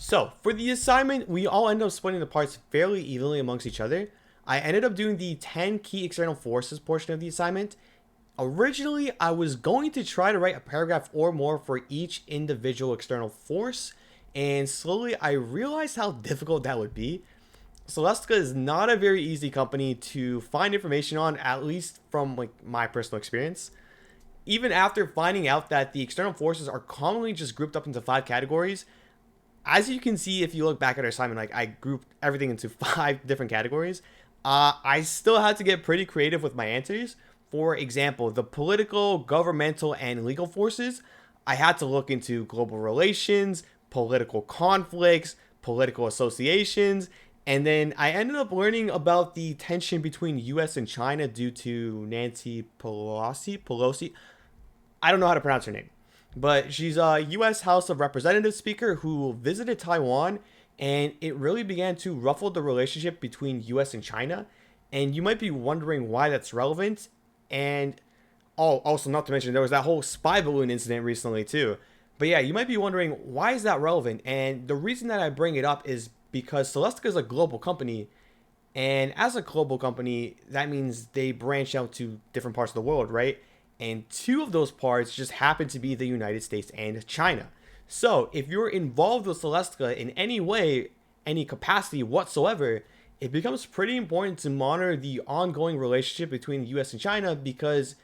So, for the assignment, we all ended up splitting the parts fairly evenly amongst each other. I ended up doing the 10 key external forces portion of the assignment. Originally, I was going to try to write a paragraph or more for each individual external force, and slowly I realized how difficult that would be. Celestica is not a very easy company to find information on, at least from my personal experience. Even after finding out that the external forces are commonly just grouped up into 5 categories, as you can see if you look back at our assignment, I grouped everything into 5 different categories. I still had to get pretty creative with my answers. For example, the political, governmental, and legal forces, I had to look into global relations, political conflicts, political associations, and then I ended up learning about the tension between US and China due to Nancy Pelosi. I don't know how to pronounce her name, but she's a U.S. House of Representatives speaker who visited Taiwan, and it really began to ruffle the relationship between U.S. and China. And you might be wondering why that's relevant. And also not to mention there was that whole spy balloon incident recently too. But yeah, you might be wondering why is that relevant? And the reason that I bring it up is because Celestica is a global company, and as a global company, that means they branch out to different parts of the world, right? And 2 of those parts just happen to be the United States and China. So if you're involved with Celestica in any way, any capacity whatsoever, it becomes pretty important to monitor the ongoing relationship between the US and China, because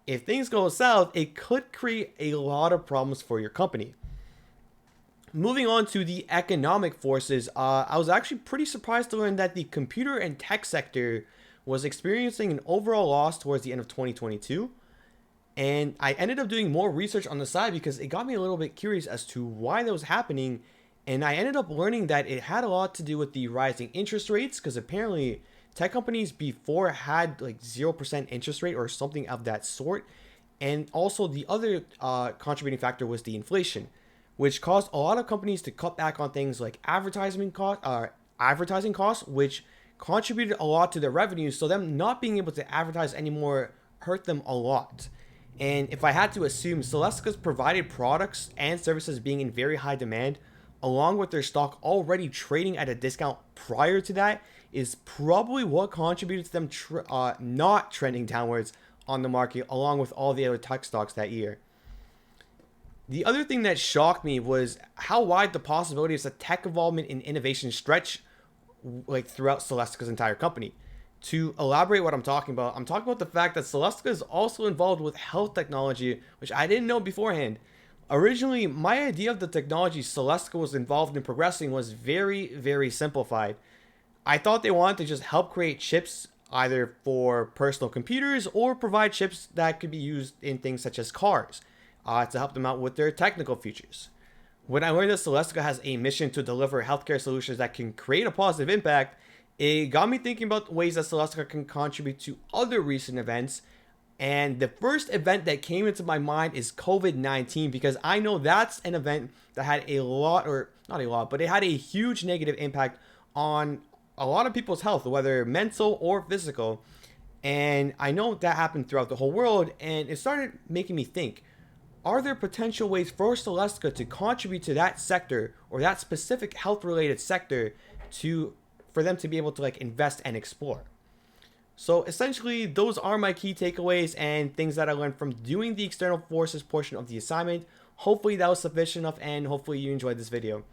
if things go south, it could create a lot of problems for your company. Moving on to the economic forces, I was actually pretty surprised to learn that the computer and tech sector was experiencing an overall loss towards the end of 2022. And I ended up doing more research on the side because it got me a little bit curious as to why that was happening. And I ended up learning that it had a lot to do with the rising interest rates, because apparently tech companies before had like 0% interest rate or something of that sort. And also the other contributing factor was the inflation, which caused a lot of companies to cut back on things like advertising costs, which contributed a lot to their revenues. So them not being able to advertise anymore hurt them a lot. And if I had to assume, Celestica's provided products and services being in very high demand, along with their stock already trading at a discount prior to that, is probably what contributed to them not trending downwards on the market, along with all the other tech stocks that year. The other thing that shocked me was how wide the possibilities of tech involvement and innovation stretch throughout Celestica's entire company. To elaborate what I'm talking about the fact that Celestica is also involved with health technology, which I didn't know beforehand. Originally, my idea of the technology Celestica was involved in progressing was very, very simplified. I thought they wanted to just help create chips either for personal computers or provide chips that could be used in things such as cars to help them out with their technical features. When I learned that Celestica has a mission to deliver healthcare solutions that can create a positive impact, it got me thinking about ways that Celestica can contribute to other recent events. And the first event that came into my mind is COVID-19, because I know that's an event that had a lot, or not a lot, but it had a huge negative impact on a lot of people's health, whether mental or physical. And I know that happened throughout the whole world, and it started making me think, are there potential ways for Celestica to contribute to that sector or that specific health related sector for them to be able to invest and explore? So essentially, those are my key takeaways and things that I learned from doing the external forces portion of the assignment. Hopefully that was sufficient enough, and hopefully you enjoyed this video.